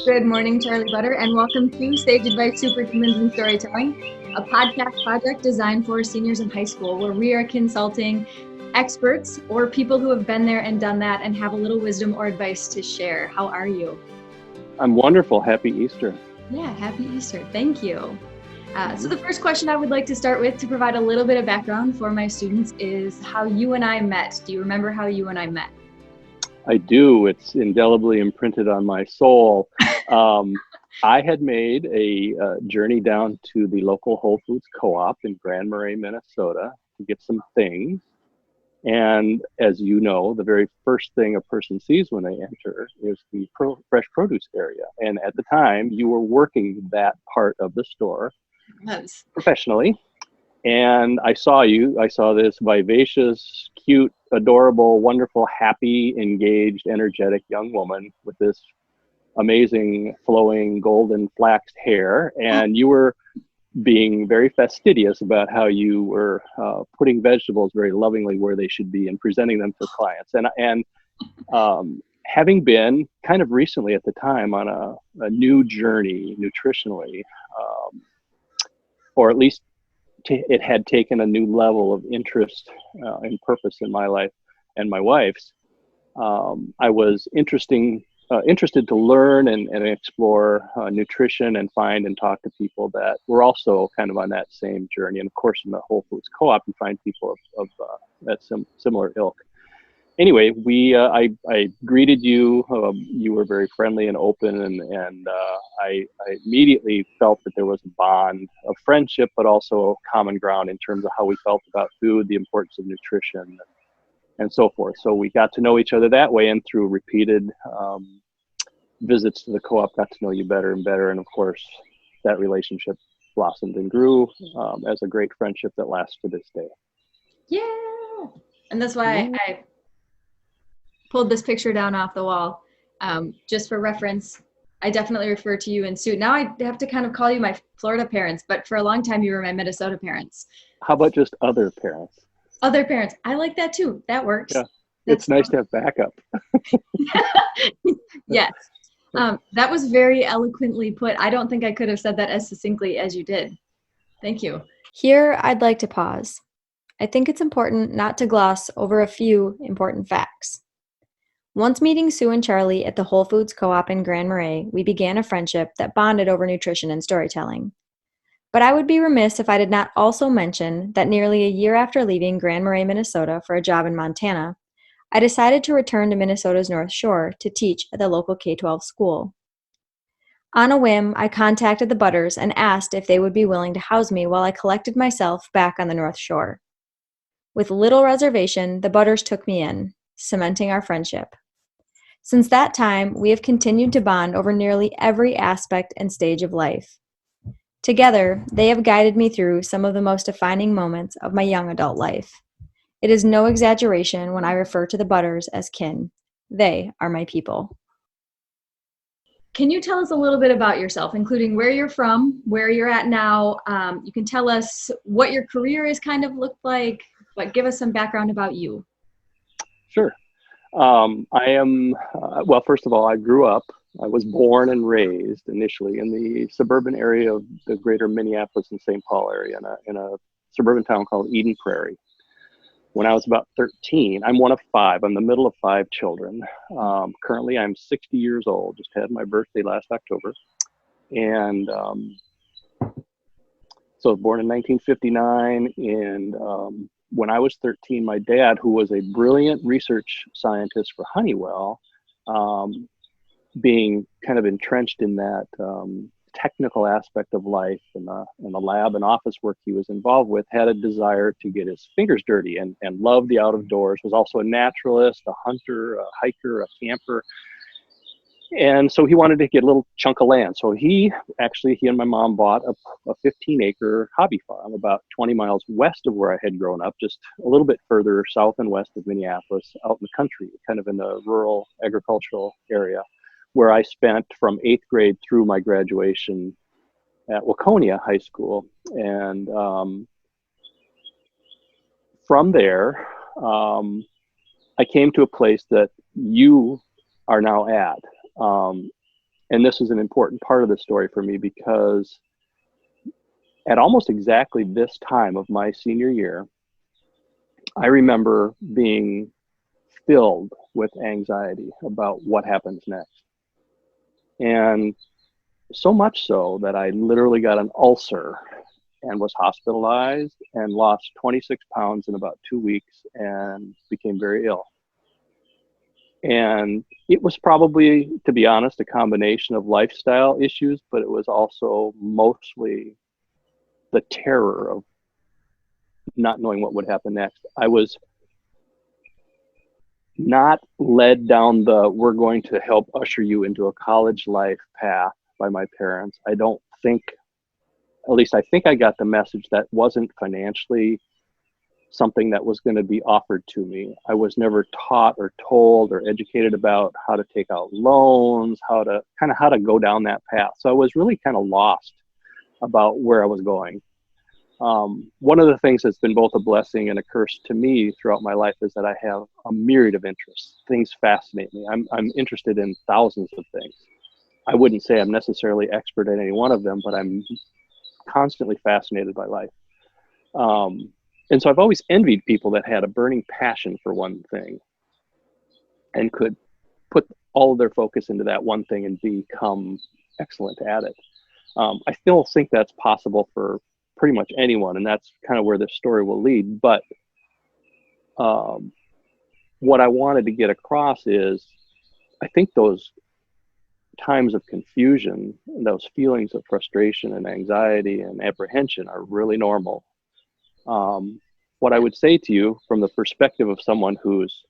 Good morning, Charlie Butter, and welcome to Sage Advice Superhumans in Storytelling, a podcast project designed for seniors in high school, where we are consulting experts or people who have been there and done that and have a little wisdom or advice to share. How are you? I'm wonderful. Happy Easter. Yeah, happy Easter. Thank you. So the first question I would like to start with to provide a little bit of background for my students is how you and I met. Do you remember how you and I met? I do. It's indelibly imprinted on my soul. I had made a journey down to the local Whole Foods Co-op in Grand Marais, Minnesota to get some things. And as you know, the very first thing a person sees when they enter is the fresh produce area. And at the time, you were working that part of the store Yes. professionally. And I saw you. I saw this vivacious, cute, adorable, wonderful, happy, engaged, energetic young woman with this amazing, flowing, golden flaxed hair. And you were being very fastidious about how you were putting vegetables very lovingly where they should be and presenting them for clients. And having been kind of recently at the time on a new journey nutritionally, or at least it had taken a new level of interest and purpose in my life and my wife's. I was interested to learn and explore nutrition and find and talk to people that were also kind of on that same journey. And of course, in the Whole Foods Co-op, you find people of that similar ilk. Anyway, I greeted you. You were very friendly and open, and I immediately felt that there was a bond of friendship, but also common ground in terms of how we felt about food, the importance of nutrition, and so forth. So we got to know each other that way, and through repeated visits to the co-op, got to know you better and better. And of course, that relationship blossomed and grew as a great friendship that lasts to this day. Yeah. And that's why I pulled this picture down off the wall. Just for reference, I definitely refer to you and Sue. Now I have to kind of call you my Florida parents, but for a long time you were my Minnesota parents. How about just other parents? Other parents. I like that too. That works. Yeah. It's nice to have backup. Yes. That was very eloquently put. I don't think I could have said that as succinctly as you did. Thank you. Here, I'd like to pause. I think it's important not to gloss over a few important facts. Once meeting Sue and Charlie at the Whole Foods Co-op in Grand Marais, we began a friendship that bonded over nutrition and storytelling. But I would be remiss if I did not also mention that nearly a year after leaving Grand Marais, Minnesota for a job in Montana, I decided to return to Minnesota's North Shore to teach at the local K-12 school. On a whim, I contacted the Butters and asked if they would be willing to house me while I collected myself back on the North Shore. With little reservation, the Butters took me in, cementing our friendship. Since that time, we have continued to bond over nearly every aspect and stage of life. Together, they have guided me through some of the most defining moments of my young adult life. It is no exaggeration when I refer to the Butters as kin. They are my people. Can you tell us a little bit about yourself, including where you're from, where you're at now? You can tell us what your career has kind of looked like, but give us some background about you. Sure. I am, well, first of all, I was born and raised initially in the suburban area of the greater Minneapolis and St. Paul area in a suburban town called Eden Prairie. When I was about 13, I'm one of five. I'm the middle of five children. Currently, I'm 60 years old. Just had my birthday last October. And so I was born in 1959. And when I was 13, my dad, who was a brilliant research scientist for Honeywell, being kind of entrenched in that technical aspect of life and the lab and office work he was involved with, had a desire to get his fingers dirty and loved the out of doors, was also a naturalist, a hunter, a hiker, a camper. And so he wanted to get a little chunk of land. So he and my mom bought a 15-acre hobby farm about 20 miles west of where I had grown up, just a little bit further south and west of Minneapolis, out in the country, kind of in the rural agricultural area, where I spent from 8th grade through my graduation at Waconia High School. And from there, I came to a place that you are now at. And this is an important part of the story for me because at almost exactly this time of my senior year, I remember being filled with anxiety about what happens next. And so much so that I literally got an ulcer and was hospitalized and lost 26 pounds in about 2 weeks and became very ill. And it was probably, to be honest, a combination of lifestyle issues, but it was also mostly the terror of not knowing what would happen next. I was not led down the we're going to help usher you into a college life path by my parents. I don't think, at least I think I got the message that wasn't financially something that was going to be offered to me. I was never taught or told or educated about how to take out loans, how to go down that path. So I was really kind of lost about where I was going. One of the things that's been both a blessing and a curse to me throughout my life is that I have a myriad of interests. Things fascinate me. I'm interested in thousands of things. I wouldn't say I'm necessarily expert at any one of them, but I'm constantly fascinated by life. And so I've always envied people that had a burning passion for one thing and could put all of their focus into that one thing and become excellent at it. I still think that's possible for pretty much anyone, and that's kind of where this story will lead. But what I wanted to get across is I think those times of confusion, those feelings of frustration and anxiety and apprehension are really normal. What I would say to you from the perspective of someone who's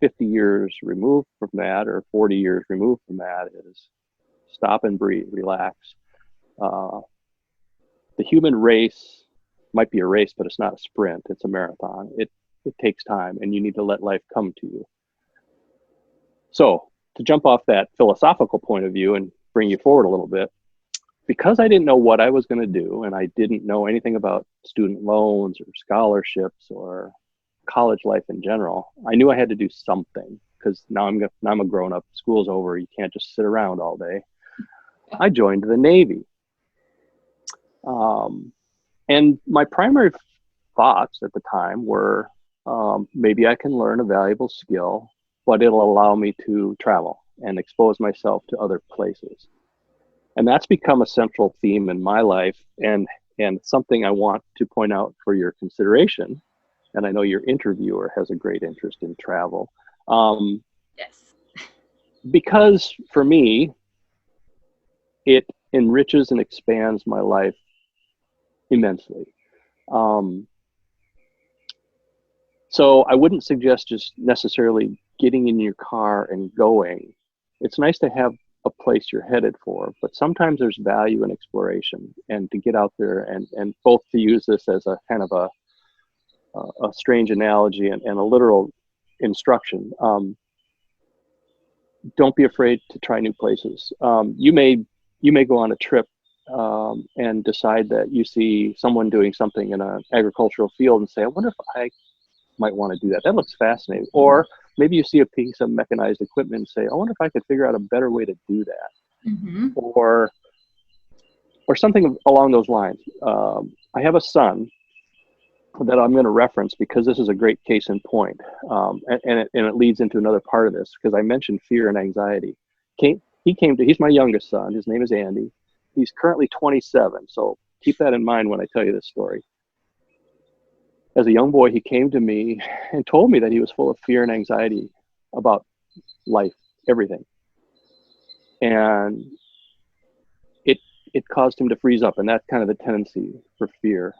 50 years removed from that or 40 years removed from that is stop and breathe, relax. The human race might be a race, but it's not a sprint. It's a marathon. It takes time, and you need to let life come to you. So to jump off that philosophical point of view and bring you forward a little bit, because I didn't know what I was going to do, and I didn't know anything about student loans or scholarships or college life in general, I knew I had to do something because now I'm a grown up. School's over. You can't just sit around all day. I joined the Navy. And my primary thoughts at the time were maybe I can learn a valuable skill, but it'll allow me to travel and expose myself to other places. And that's become a central theme in my life and something I want to point out for your consideration. And I know your interviewer has a great interest in travel. Yes. Because for me, it enriches and expands my life immensely. So I wouldn't suggest just necessarily getting in your car and going. It's nice to have a place you're headed for, but sometimes there's value in exploration and to get out there and both to use this as a kind of a strange analogy and a literal instruction. Don't be afraid to try new places. You may go on a trip and decide that you see someone doing something in an agricultural field and say, I wonder if I might want to do that. That looks fascinating. Or maybe you see a piece of mechanized equipment and say, I wonder if I could figure out a better way to do that. Mm-hmm. Or something along those lines. I have a son that I'm going to reference because this is a great case in point. And it leads into another part of this because I mentioned fear and anxiety. He's my youngest son. His name is Andy. He's currently 27. So keep that in mind when I tell you this story. As a young boy, he came to me and told me that he was full of fear and anxiety about life, everything. And it caused him to freeze up, and that's kind of the tendency for fear.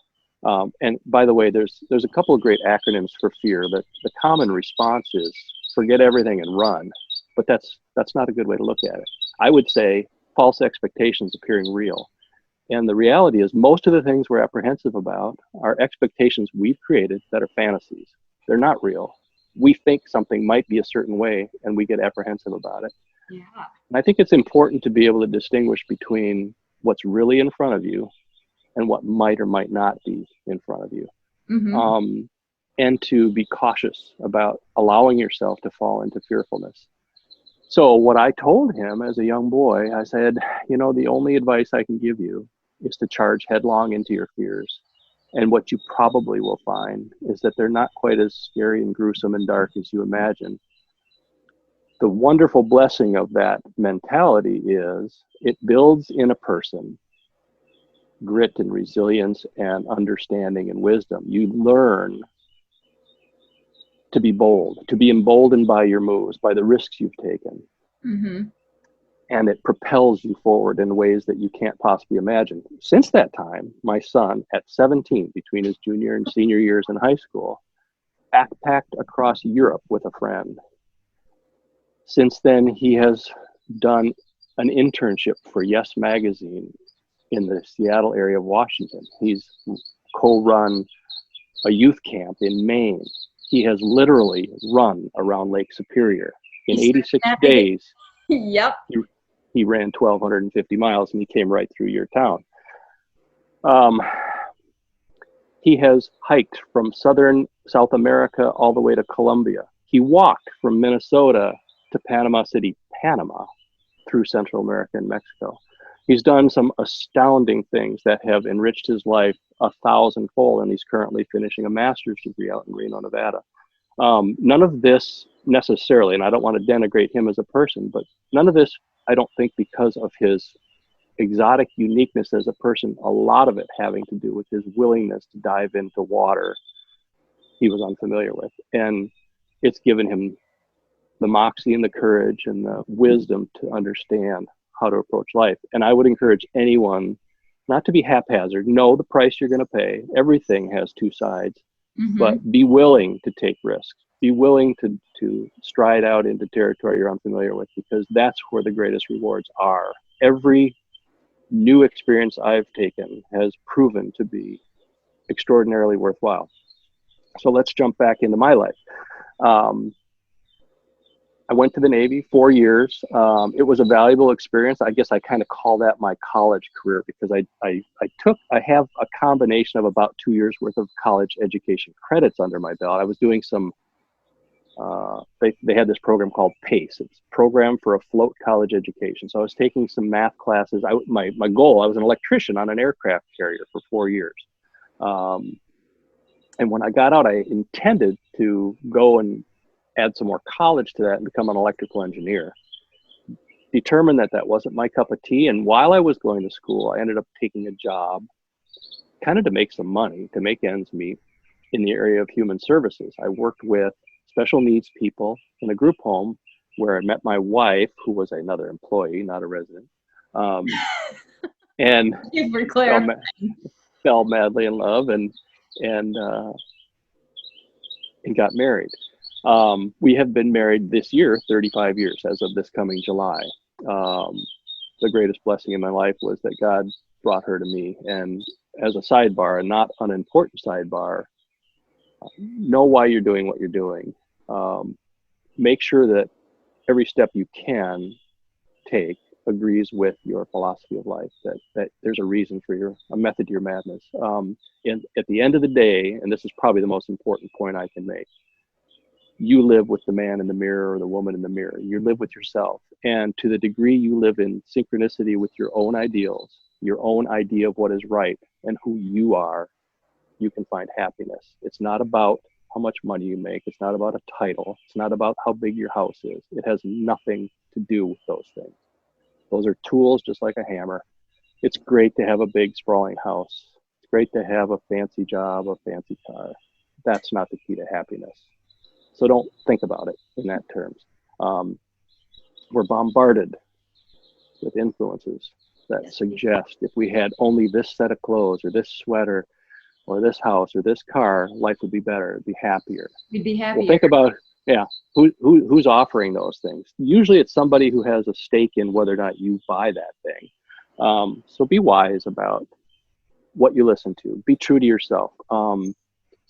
And by the way, there's a couple of great acronyms for fear. The common response is forget everything and run, but that's not a good way to look at it. I would say false expectations appearing real. And the reality is most of the things we're apprehensive about are expectations we've created that are fantasies. They're not real. We think something might be a certain way and we get apprehensive about it. Yeah. And I think it's important to be able to distinguish between what's really in front of you and what might or might not be in front of you. Mm-hmm. And to be cautious about allowing yourself to fall into fearfulness. So what I told him as a young boy, I said, the only advice I can give you is to charge headlong into your fears. And what you probably will find is that they're not quite as scary and gruesome and dark as you imagine. The wonderful blessing of that mentality is it builds in a person grit and resilience and understanding and wisdom. You learn to be bold, to be emboldened by your moves, by the risks you've taken. Mm-hmm. And it propels you forward in ways that you can't possibly imagine. Since that time, my son, at 17, between his junior and senior years in high school, backpacked across Europe with a friend. Since then, he has done an internship for Yes Magazine in the Seattle area of Washington. He's co-run a youth camp in Maine. He has literally run around Lake Superior. In 86 days, Yep. He ran 1,250 miles and he came right through your town. He has hiked from southern South America all the way to Colombia. He walked from Minnesota to Panama City, Panama, through Central America and Mexico. He's done some astounding things that have enriched his life 1,000-fold, and he's currently finishing a master's degree out in Reno, Nevada. None of this necessarily, and I don't want to denigrate him as a person, but none of this, I don't think, because of his exotic uniqueness as a person, a lot of it having to do with his willingness to dive into water he was unfamiliar with. And it's given him the moxie and the courage and the wisdom to understand how to approach life. And I would encourage anyone not to be haphazard. Know the price you're going to pay. Everything has two sides, but be willing to take risks. Be willing to stride out into territory you're unfamiliar with, because that's where the greatest rewards are. Every new experience I've taken has proven to be extraordinarily worthwhile. So let's jump back into my life. I went to the Navy 4 years. It was a valuable experience. I guess I kind of call that my college career, because I have a combination of about 2 years worth of college education credits under my belt. I was doing some, they had this program called PACE. It's Program for Afloat College Education. So I was taking some math classes. My goal, I was an electrician on an aircraft carrier for 4 years. And when I got out, I intended to go and add some more college to that and become an electrical engineer. Determined that that wasn't my cup of tea. And while I was going to school, I ended up taking a job kind of to make some money, to make ends meet, in the area of human services. I worked with special needs people in a group home where I met my wife, who was another employee, not a resident. And fell madly in love and got married. We have been married this year 35 years as of this coming July. The greatest blessing in my life was that God brought her to me. And as a sidebar, a not unimportant sidebar, know why you're doing what you're doing. Make sure that every step you can take agrees with your philosophy of life, that there's a reason for a method to your madness. And at the end of the day, and this is probably the most important point I can make, you live with the man in the mirror or the woman in the mirror. You live with yourself. And to the degree you live in synchronicity with your own ideals, your own idea of what is right and who you are, you can find happiness. It's not about how much money you make. It's not about a title. It's not about how big your house is. It has nothing to do with those things. Those are tools, just like a hammer. It's great to have a big sprawling house. It's great to have a fancy job, a fancy car. That's not the key to happiness. So don't think about it in that terms. We're bombarded with influences that suggest if we had only this set of clothes or this sweater or this house or this car, life would be better, it'd be happier. You'd be happier. Well, think about, who's offering those things? Usually it's somebody who has a stake in whether or not you buy that thing. So be wise about what you listen to. Be true to yourself.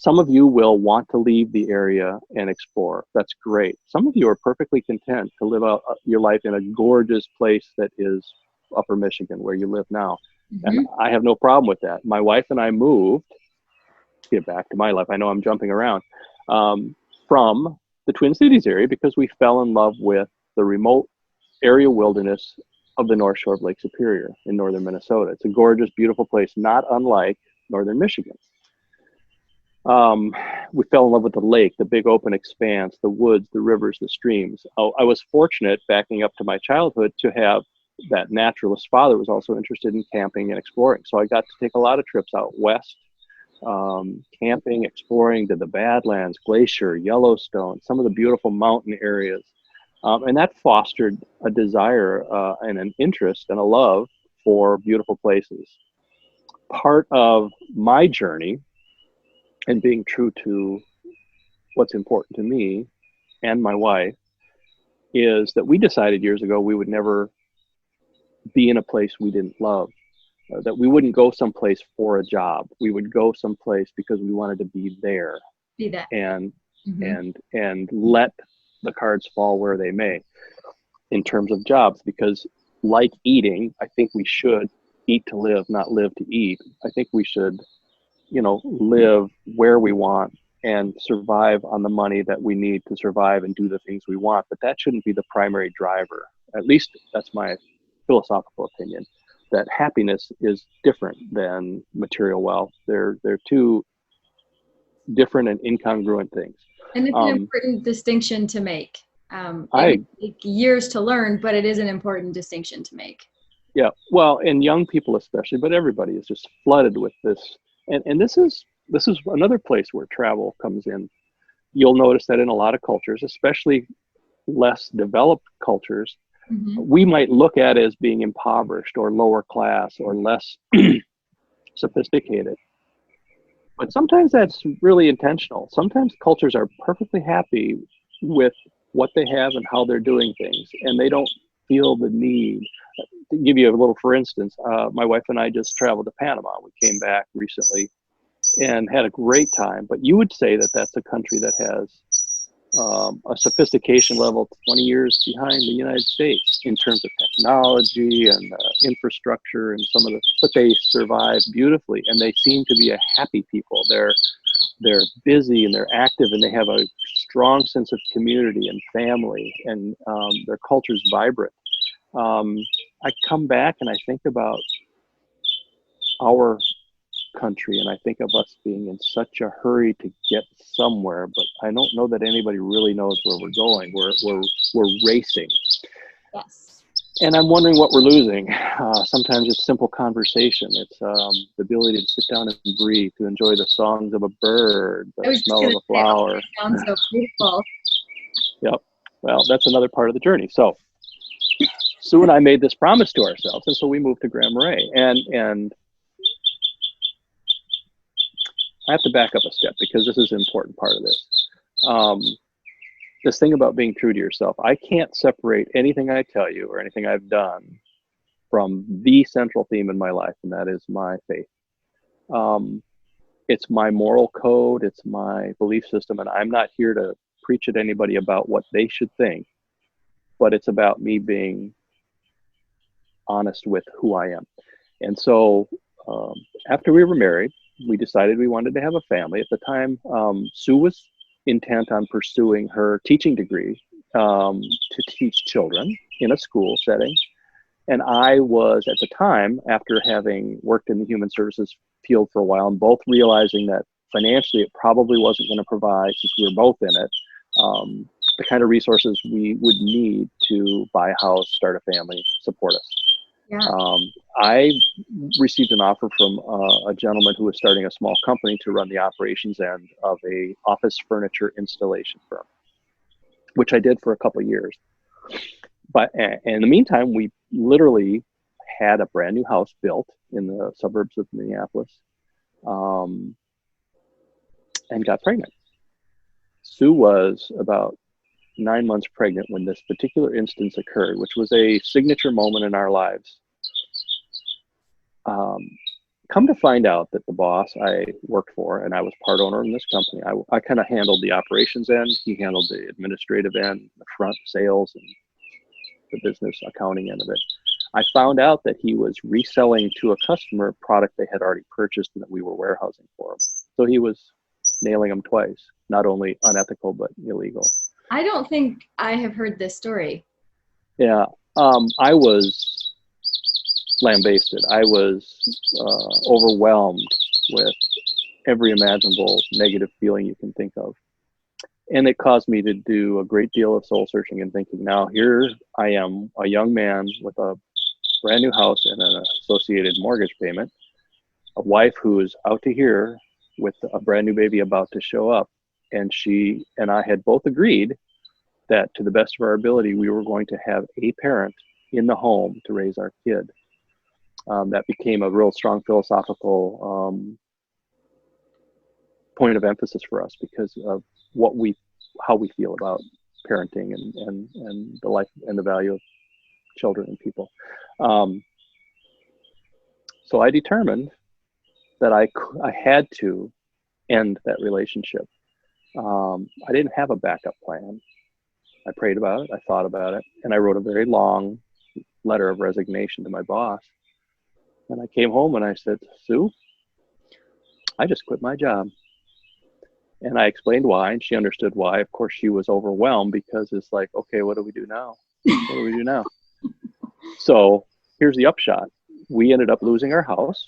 Some of you will want to leave the area and explore. That's great. Some of you are perfectly content to live out your life in a gorgeous place that is Upper Michigan, where you live now. And I have no problem with that. My wife and I moved, to get back to my life, I know I'm jumping around, from the Twin Cities area because we fell in love with the remote area wilderness of the North Shore of Lake Superior in northern Minnesota. It's a gorgeous, beautiful place, not unlike northern Michigan. We fell in love with the lake, the big open expanse, the woods, the rivers, the streams. I was fortunate, backing up to my childhood, to have that naturalist father was also interested in camping and exploring. So I got to take a lot of trips out west, camping, exploring to the Badlands, Glacier, Yellowstone, some of the beautiful mountain areas. And that fostered a desire and an interest and a love for beautiful places. Part of my journey and being true to what's important to me and my wife is that we decided years ago we would never be in a place we didn't love, that we wouldn't go someplace for a job. We would go someplace because we wanted to be there. Be that. And let the cards fall where they may in terms of jobs, because like eating, I think we should eat to live, not live to eat. I think we should, live where we want and survive on the money that we need to survive and do the things we want. But that shouldn't be the primary driver. At least that's my philosophical opinion, that happiness is different than material wealth. They're two different and incongruent things. And it's an important distinction to make. It would take years to learn, but it is an important distinction to make. Yeah, well, and young people especially, but everybody is just flooded with this. And this is another place where travel comes in. You'll notice that in a lot of cultures, especially less developed cultures, we might look at it as being impoverished or lower class or less sophisticated. But sometimes that's really intentional. Sometimes cultures are perfectly happy with what they have and how they're doing things, and they don't feel the need. To give you a little, for instance, my wife and I just traveled to Panama. We came back recently and had a great time. But you would say that that's a country that has a sophistication level 20 years behind the United States in terms of technology and infrastructure and some of the, but they survive beautifully, and they seem to be a happy people. They're busy and they're active, and they have a strong sense of community and family, and their culture's vibrant. I come back and I think about our country, and I think of us being in such a hurry to get somewhere, but I don't know that anybody really knows where we're going. We're racing. Yes. And I'm wondering what we're losing. Sometimes it's simple conversation. It's the ability to sit down and breathe, to enjoy the songs of a bird, the smell of a flower. That sounds so beautiful. Yep. Well, that's another part of the journey. So Sue and I made this promise to ourselves, and so we moved to Grand Marais. And I have to back up a step because this is an important part of this. This thing about being true to yourself, I can't separate anything I tell you or anything I've done from the central theme in my life, and that is my faith. It's my moral code, it's my belief system, and I'm not here to preach at anybody about what they should think, but it's about me being honest with who I am. And so after we were married, we decided we wanted to have a family. At the time, Sue was intent on pursuing her teaching degree to teach children in a school setting. And I was, at the time, after having worked in the human services field for a while, and both realizing that financially it probably wasn't going to provide, since we were both in it, the kind of resources we would need to buy a house, start a family, support us. Yeah. I received an offer from a gentleman who was starting a small company to run the operations end of a office furniture installation firm, which I did for a couple of years. But in the meantime, we literally had a brand new house built in the suburbs of Minneapolis, and got pregnant. Sue was about 9 months pregnant when this particular instance occurred, which was a signature moment in our lives. Come to find out that the boss I worked for, and I was part owner in this company, I kind of handled the operations end, he handled the administrative end, the front sales, and the business accounting end of it. I found out that he was reselling to a customer a product they had already purchased and that we were warehousing for him. So he was nailing them twice, not only unethical, but illegal. I don't think I have heard this story. Yeah. I was lambasted. I was overwhelmed with every imaginable negative feeling you can think of. And it caused me to do a great deal of soul searching and thinking, now here I am, a young man with a brand new house and an associated mortgage payment, a wife who is out to here with a brand new baby about to show up. And she and I had both agreed that to the best of our ability, we were going to have a parent in the home to raise our kid. That became a real strong philosophical point of emphasis for us because of how we feel about parenting and the life and the value of children and people. So I determined that I had to end that relationship. I didn't have a backup plan. I prayed about it, I thought about it, and I wrote a very long letter of resignation to my boss. And I came home and I said, Sue, I just quit my job. And I explained why, and she understood why. Of course, she was overwhelmed because it's like, okay, what do we do now? What do we do now? So here's the upshot. We ended up losing our house.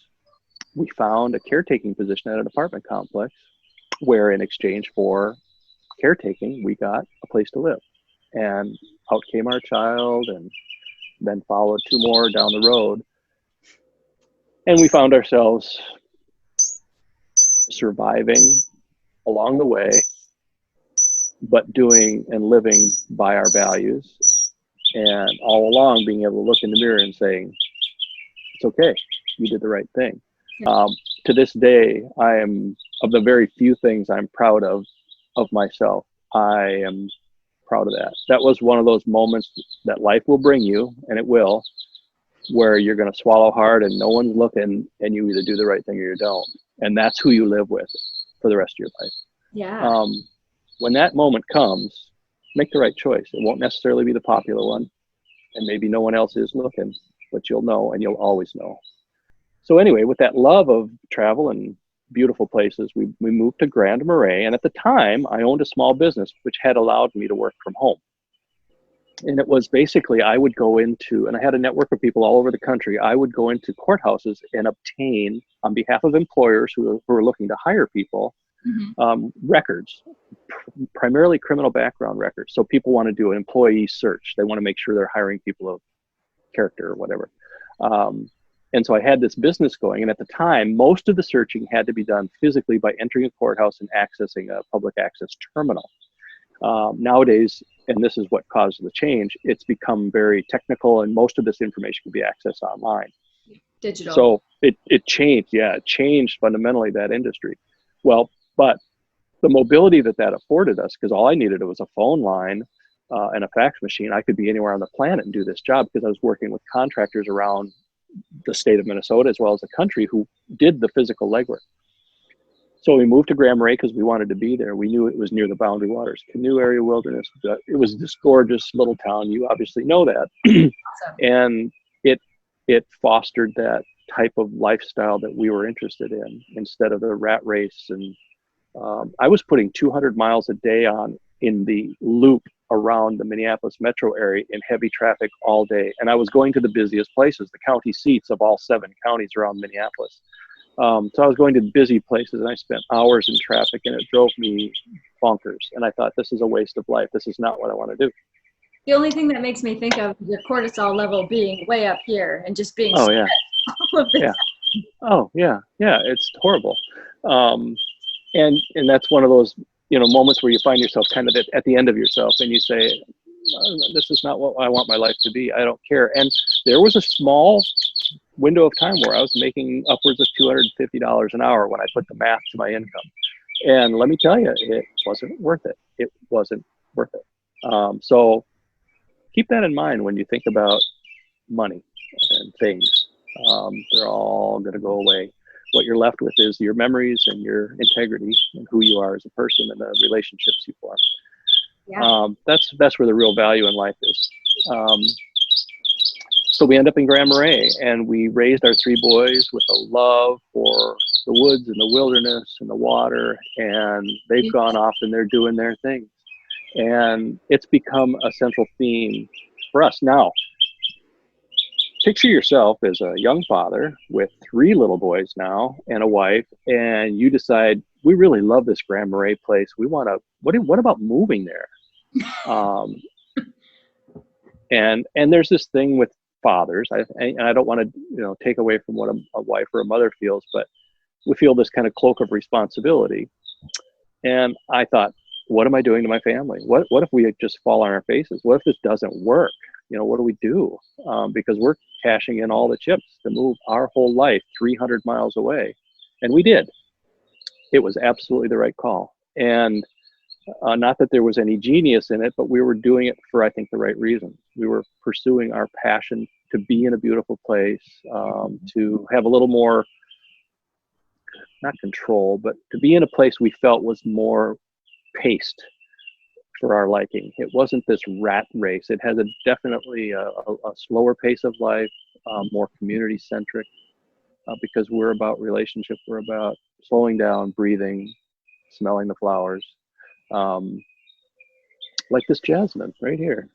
We found a caretaking position at an apartment complex where in exchange for caretaking, we got a place to live. And out came our child and then followed two more down the road. And we found ourselves surviving along the way, but doing and living by our values. And all along being able to look in the mirror and saying, it's okay, you did the right thing. To this day, I am, of the very few things I'm proud of myself, I am proud of that. That was one of those moments that life will bring you, and it will, where you're going to swallow hard and no one's looking and you either do the right thing or you don't. And that's who you live with for the rest of your life. Yeah. When that moment comes, make the right choice. It won't necessarily be the popular one, and maybe no one else is looking, but you'll know, and you'll always know. So anyway, with that love of travel and beautiful places, we moved to Grand Marais. And at the time, I owned a small business, which had allowed me to work from home. And it was basically, I would go into, and I had a network of people all over the country. I would go into courthouses and obtain, on behalf of employers who were looking to hire people, records, primarily criminal background records. So people want to do an employee search. They want to make sure they're hiring people of character or whatever. And so I had this business going. And at the time, most of the searching had to be done physically by entering a courthouse and accessing a public access terminal. Nowadays, and this is what caused the change, it's become very technical and most of this information can be accessed online. Digital. So it changed. Yeah, it changed fundamentally that industry. Well, but the mobility that afforded us, because all I needed was a phone line and a fax machine. I could be anywhere on the planet and do this job because I was working with contractors around the state of Minnesota as well as the country who did the physical legwork. So we moved to Grand Marais because we wanted to be there. We knew it was near the Boundary Waters Canoe Area Wilderness. It was this gorgeous little town. You obviously know that. Awesome. And it fostered that type of lifestyle that we were interested in instead of the rat race. And I was putting 200 miles a day on in the loop around the Minneapolis metro area in heavy traffic all day. And I was going to the busiest places, the county seats of all 7 counties around Minneapolis. So I was going to busy places and I spent hours in traffic and it drove me bonkers. And I thought, this is a waste of life. This is not what I want to do. The only thing that makes me think of is your cortisol level being way up here and just being Oh, yeah. all of this. Yeah. Oh, yeah. Yeah. It's horrible. And that's one of those, moments where you find yourself kind of at the end of yourself and you say, this is not what I want my life to be. I don't care. And there was a small window of time where I was making upwards of $250 an hour when I put the math to my income. And let me tell you, it wasn't worth it. It wasn't worth it. So keep that in mind when you think about money and things. They're all going to go away. What you're left with is your memories and your integrity and who you are as a person and the relationships you form. Yeah. That's where the real value in life is. So we end up in Grand Marais and we raised our 3 boys with a love for the woods and the wilderness and the water, and they've gone off and they're doing their thing. And it's become a central theme for us. Now, picture yourself as a young father with 3 little boys now and a wife, and you decide, we really love this Grand Marais place. We want to, what about moving there? Um, and there's this thing with fathers, and I don't want to, take away from what a wife or a mother feels, but we feel this kind of cloak of responsibility. And I thought, what am I doing to my family? What if we just fall on our faces? What if this doesn't work? What do we do? Because we're cashing in all the chips to move our whole life 300 miles away. And we did. It was absolutely the right call. And not that there was any genius in it, but we were doing it for, I think, the right reason. We were pursuing our passion to be in a beautiful place, to have a little more, not control, but to be in a place we felt was more paced for our liking. It wasn't this rat race. It has definitely a slower pace of life, more community centric, because we're about relationship. We're about slowing down, breathing, smelling the flowers, like this jasmine right here.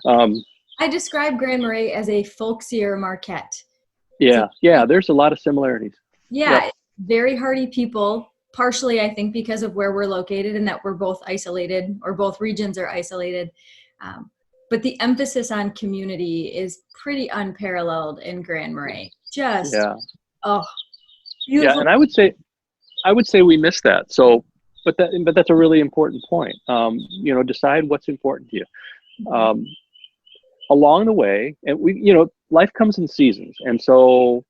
I describe Grand Marais as a folksier Marquette. Yeah, there's a lot of similarities. Yeah, yep. Very hearty people, partially I think because of where we're located and that we're both isolated, or both regions are isolated. But the emphasis on community is pretty unparalleled in Grand Marais. Beautiful. Yeah, and I would say we miss that. So, but that's a really important point. Decide what's important to you. Along the way, and life comes in seasons, and so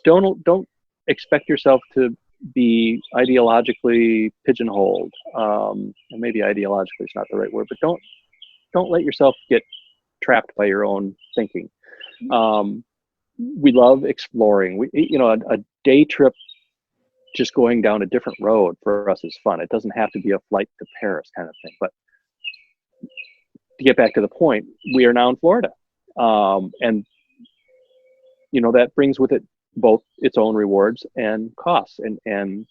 don't expect yourself to be ideologically pigeonholed. And maybe ideologically is not the right word, but don't let yourself get trapped by your own thinking. We love exploring. A day trip, just going down a different road for us is fun. It doesn't have to be a flight to Paris kind of thing. But to get back to the point, we are now in Florida. And that brings with it both its own rewards and costs. And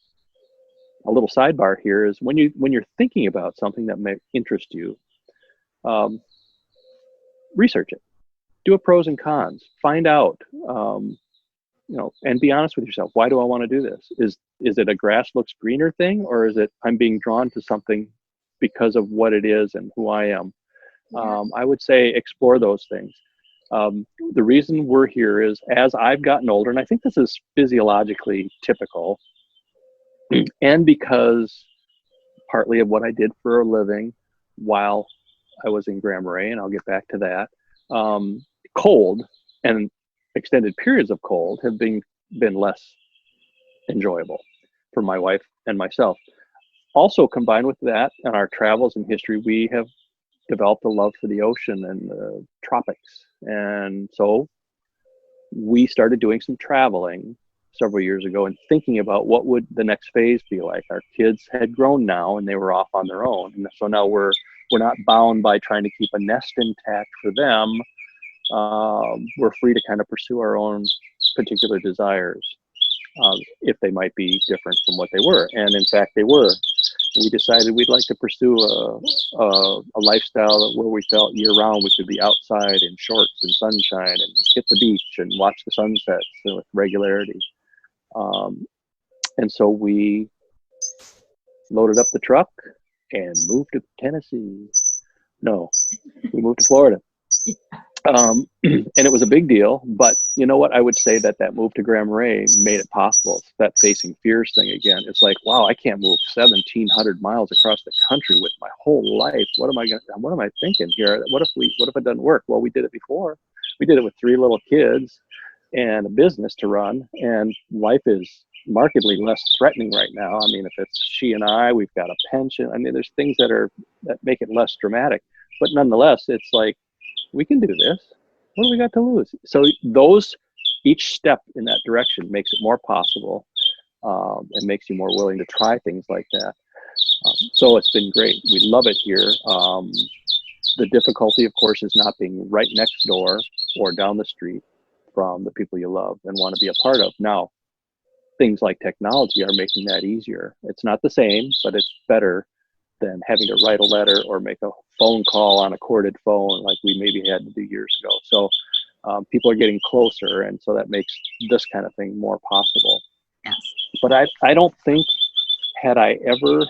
a little sidebar here is when you're thinking about something that may interest you, research it, do a pros and cons, find out, and be honest with yourself. Why do I want to do this? Is it a grass looks greener thing, or is it I'm being drawn to something because of what it is and who I am? I would say explore those things. The reason we're here is as I've gotten older, and I think this is physiologically typical, and because partly of what I did for a living while I was in Grand Marais, and I'll get back to that, cold and extended periods of cold have been less enjoyable for my wife and myself. Also, combined with that and our travels and history, we have developed a love for the ocean and the tropics. And so we started doing some traveling several years ago and thinking about what would the next phase be like. Our kids had grown now and they were off on their own. And so now we're not bound by trying to keep a nest intact for them. We're free to kind of pursue our own particular desires, if they might be different from what they were. And in fact, they were. We decided we'd like to pursue a lifestyle where we felt year round we could be outside in shorts and sunshine and hit the beach and watch the sunsets with regularity. And so we loaded up the truck and moved to Tennessee. No, we moved to Florida. And it was a big deal, but you know what? I would say that move to Grand Marais made it possible. It's that facing fears thing again. It's like, wow, I can't move 1,700 miles across the country with my whole life. What am I thinking here? What if it doesn't work? Well, we did it before. We did it with 3 little kids and a business to run, and life is markedly less threatening right now. I mean, if it's she and I, we've got a pension. I mean, there's things that make it less dramatic, but nonetheless, it's like, we can do this. What do we got to lose? So each step in that direction makes it more possible, and makes you more willing to try things like that. So it's been great. We love it here. The difficulty, of course, is not being right next door or down the street from the people you love and want to be a part of. Now, things like technology are making that easier. It's not the same, but it's better than having to write a letter or make a phone call on a corded phone like we maybe had to do years ago. So people are getting closer, and so that makes this kind of thing more possible. Yes. But I don't think, had I ever,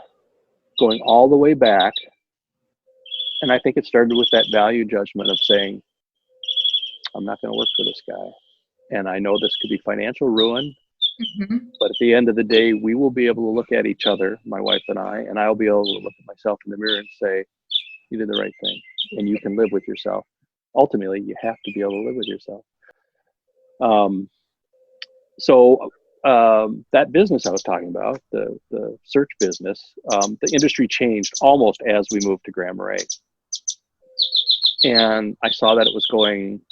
going all the way back, and I think it started with that value judgment of saying, I'm not going to work for this guy. And I know this could be financial ruin, but at the end of the day, we will be able to look at each other, my wife and I'll be able to look at myself in the mirror and say, you did the right thing, and you can live with yourself. Ultimately, you have to be able to live with yourself. So that business I was talking about, the search business, the industry changed almost as we moved to Grand Marais. And I saw that it was going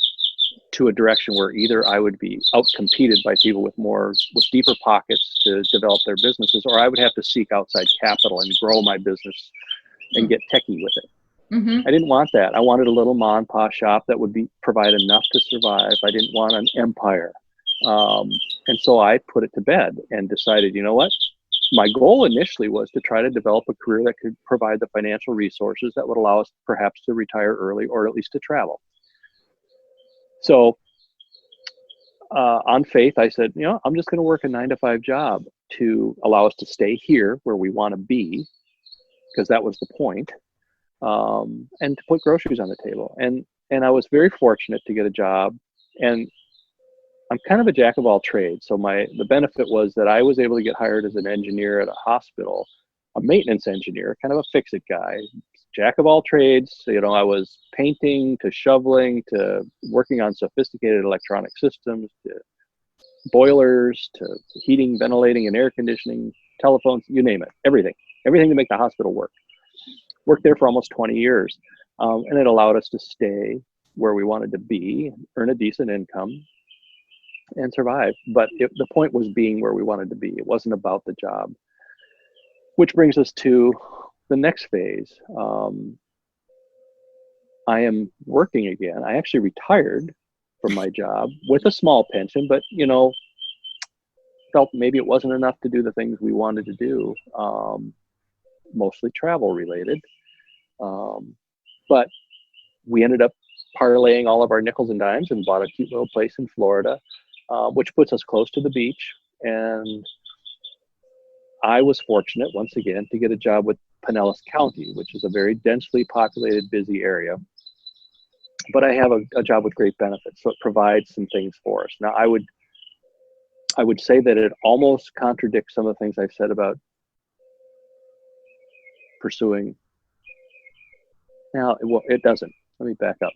to a direction where either I would be outcompeted by people with deeper pockets to develop their businesses, or I would have to seek outside capital and grow my business and get techie with it. I didn't want that. I wanted a little mom and pop shop that would provide enough to survive. I didn't want an empire. And so I put it to bed and decided, you know what? My goal initially was to try to develop a career that could provide the financial resources that would allow us perhaps to retire early, or at least to travel. So on faith, I said, you know, I'm just going to work a 9-to-5 job to allow us to stay here where we want to be, because that was the point, and to put groceries on the table. And I was very fortunate to get a job, and I'm kind of a jack of all trades. So the benefit was that I was able to get hired as an engineer at a hospital, a maintenance engineer, kind of a fix-it guy, jack of all trades. You know, I was painting to shoveling to working on sophisticated electronic systems to boilers to heating, ventilating, and air conditioning, telephones, you name it, everything to make the hospital work. Worked there for almost 20 years. And it allowed us to stay where we wanted to be, earn a decent income, and survive. But the point was being where we wanted to be. It wasn't about the job. Which brings us to the next phase. I am working again. I actually retired from my job with a small pension, but, you know, felt maybe it wasn't enough to do the things we wanted to do, mostly travel related. But we ended up parlaying all of our nickels and dimes and bought a cute little place in Florida, which puts us close to the beach. And I was fortunate, once again, to get a job with Pinellas County, which is a very densely populated, busy area. But I have a job with great benefits, so it provides some things for us. Now, I would say that it almost contradicts some of the things I've said about pursuing. Now, it doesn't. Let me back up.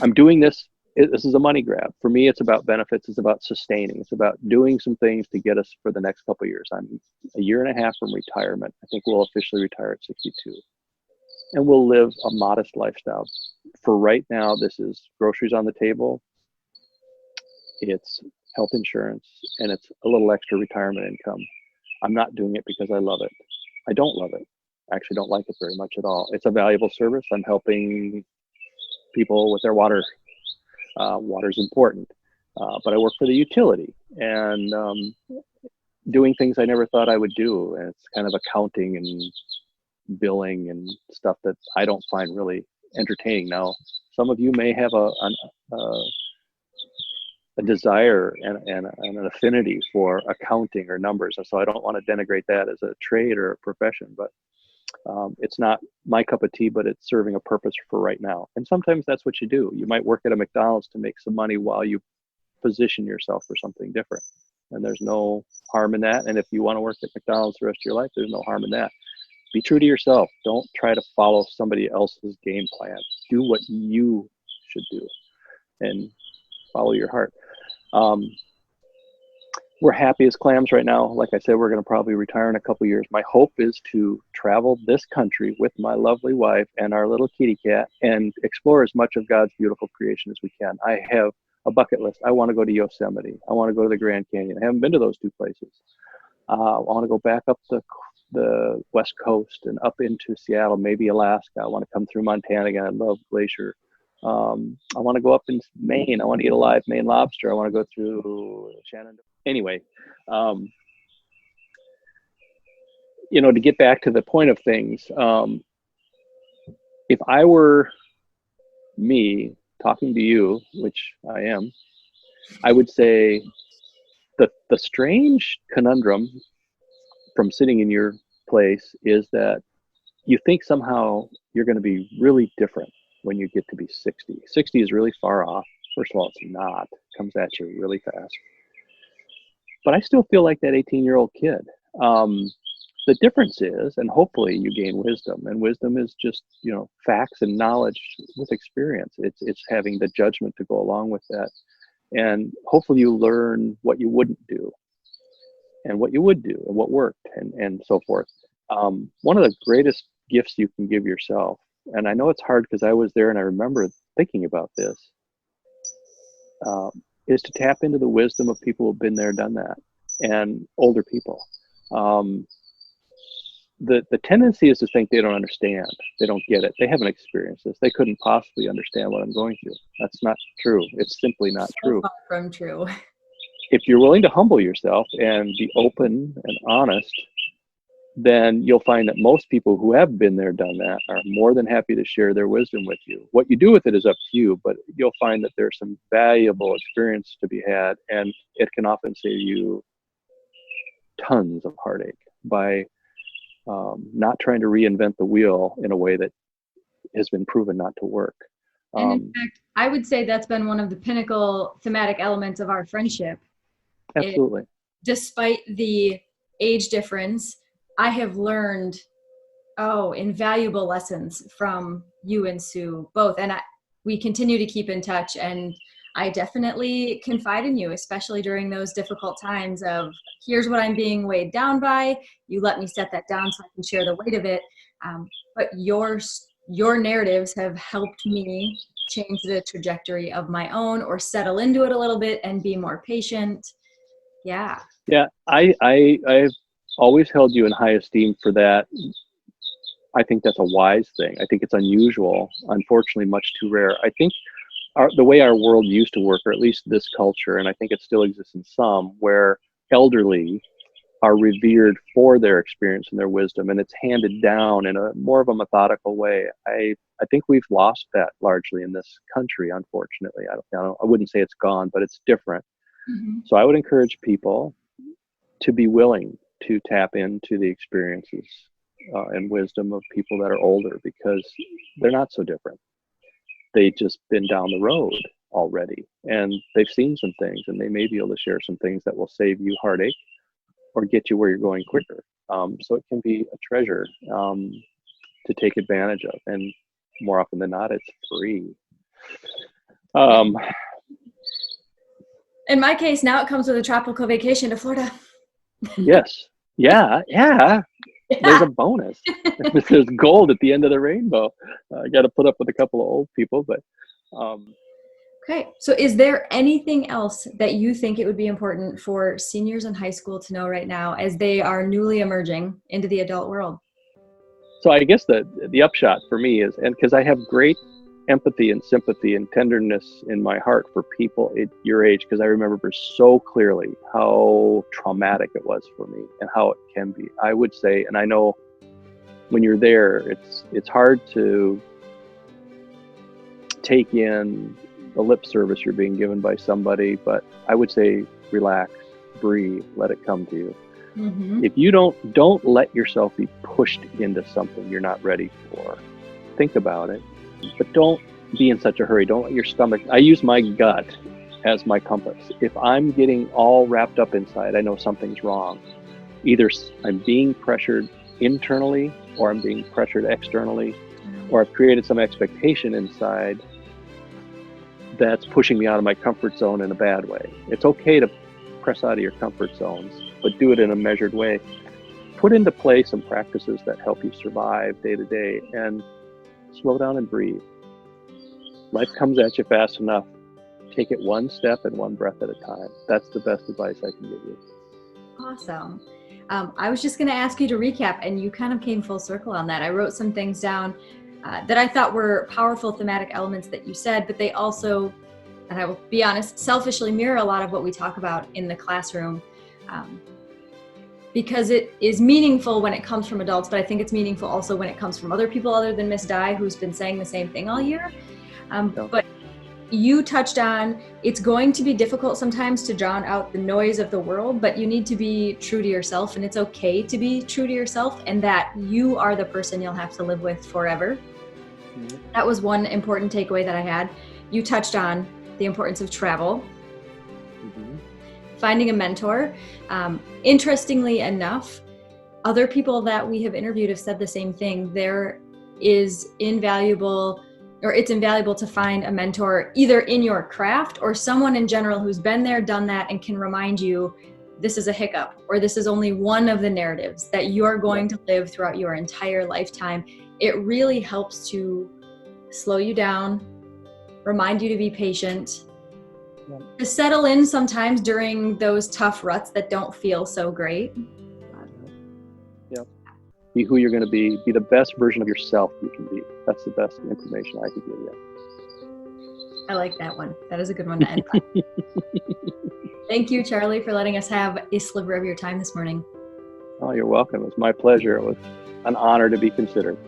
I'm doing this. This is a money grab. For me, it's about benefits. It's about sustaining. It's about doing some things to get us for the next couple of years. I'm a year and a half from retirement. I think we'll officially retire at 62. And we'll live a modest lifestyle. For right now, this is groceries on the table. It's health insurance, and it's a little extra retirement income. I'm not doing it because I love it. I don't love it. I actually don't like it very much at all. It's a valuable service. I'm helping people with their water. Water's important, but I work for the utility and doing things I never thought I would do. And it's kind of accounting and billing and stuff that I don't find really entertaining. Now, some of you may have a desire and an affinity for accounting or numbers, and so I don't want to denigrate that as a trade or a profession, but it's not my cup of tea, but it's serving a purpose for right now. And sometimes that's what you do. You might work at a McDonald's to make some money while you position yourself for something different. And there's no harm in that. And if you want to work at McDonald's the rest of your life, there's no harm in that. Be true to yourself. Don't try to follow somebody else's game plan. Do what you should do and follow your heart. We're happy as clams right now. Like I said, we're going to probably retire in a couple years. My hope is to travel this country with my lovely wife and our little kitty cat and explore as much of God's beautiful creation as we can. I have a bucket list. I want to go to Yosemite. I want to go to the Grand Canyon. I haven't been to those two places. I want to go back up the West Coast and up into Seattle, maybe Alaska. I want to come through Montana again. I love Glacier. I want to go up in Maine. I want to eat a live Maine lobster. I want to go through Shenandoah. Anyway, to get back to the point of things, if I were me talking to you, which I am, I would say the strange conundrum from sitting in your place is that you think somehow you're going to be really different when you get to be 60. 60 is really far off. First of all, it's not. It comes at you really fast. But I still feel like that 18-year-old kid. The difference is, and hopefully you gain wisdom, and wisdom is just, facts and knowledge with experience. It's having the judgment to go along with that. And hopefully you learn what you wouldn't do and what you would do and what worked and so forth. One of the greatest gifts you can give yourself, and I know it's hard because I was there and I remember thinking about this, is to tap into the wisdom of people who've been there, done that, and older people. The tendency is to think they don't understand, they don't get it, they haven't experienced this, they couldn't possibly understand what I'm going through. That's not true. It's simply not true. Far from true. If you're willing to humble yourself and be open and honest, then you'll find that most people who have been there, done that, are more than happy to share their wisdom with you. What you do with it is up to you, but you'll find that there's some valuable experience to be had, and it can often save you tons of heartache by not trying to reinvent the wheel in a way that has been proven not to work. And in fact, I would say that's been one of the pinnacle thematic elements of our friendship. Absolutely. Despite the age difference, I have learned, invaluable lessons from you and Sue both. And we continue to keep in touch, and I definitely confide in you, especially during those difficult times of, here's what I'm being weighed down by. You let me set that down so I can share the weight of it. But your narratives have helped me change the trajectory of my own, or settle into it a little bit and be more patient. Yeah. Yeah. I've always held you in high esteem for that. I think that's a wise thing. I think it's unusual, unfortunately much too rare. I think the way our world used to work, or at least this culture, and I think it still exists in some, where elderly are revered for their experience and their wisdom, and it's handed down in a more of a methodical way. I think we've lost that largely in this country, unfortunately. I wouldn't say it's gone, but it's different. Mm-hmm. So I would encourage people to be willing to tap into the experiences and wisdom of people that are older, because they're not so different. They've just been down the road already, and they've seen some things, and they may be able to share some things that will save you heartache or get you where you're going quicker. So it can be a treasure to take advantage of, and more often than not, it's free. In my case, now it comes with a tropical vacation to Florida. Yes. Yeah. There's a bonus. There's gold at the end of the rainbow. I got to put up with a couple of old people, but. Okay. So is there anything else that you think it would be important for seniors in high school to know right now as they are newly emerging into the adult world? So I guess the upshot for me is, and because I have great empathy and sympathy and tenderness in my heart for people at your age, because I remember so clearly how traumatic it was for me and how it can be. I would say, and I know when you're there, it's hard to take in the lip service you're being given by somebody, but I would say relax, breathe, let it come to you. Mm-hmm. If you don't let yourself be pushed into something you're not ready for. Think about it, but don't be in such a hurry. Don't let your stomach, I use my gut as my compass. If I'm getting all wrapped up inside, I know something's wrong. Either I'm being pressured internally, or I'm being pressured externally, or I've created some expectation inside that's pushing me out of my comfort zone in a bad way. It's okay to press out of your comfort zones, but do it in a measured way. Put into play some practices that help you survive day to day, and slow down and breathe. Life comes at you fast enough. Take it one step and one breath at a time. That's the best advice I can give you. Awesome. I was just going to ask you to recap, and you kind of came full circle on that. I wrote some things down that I thought were powerful thematic elements that you said, but they also, and I will be honest, selfishly mirror a lot of what we talk about in the classroom. because it is meaningful when it comes from adults, but I think it's meaningful also when it comes from other people other than Miss Dye, who's been saying the same thing all year. But you touched on, it's going to be difficult sometimes to drown out the noise of the world, but you need to be true to yourself, and it's okay to be true to yourself, and that you are the person you'll have to live with forever. Mm-hmm. That was one important takeaway that I had. You touched on the importance of travel, finding a mentor. Interestingly enough, other people that we have interviewed have said the same thing. It's invaluable to find a mentor either in your craft or someone in general who's been there, done that, and can remind you this is a hiccup, or this is only one of the narratives that you're going to live throughout your entire lifetime. It really helps to slow you down, remind you to be patient, to settle in sometimes during those tough ruts that don't feel so great. Yeah. Be who you're going to be. Be the best version of yourself you can be. That's the best information I could give you. I like that one. That is a good one to end on. Thank you, Charlie, for letting us have a sliver of your time this morning. Oh, you're welcome. It was my pleasure. It was an honor to be considered.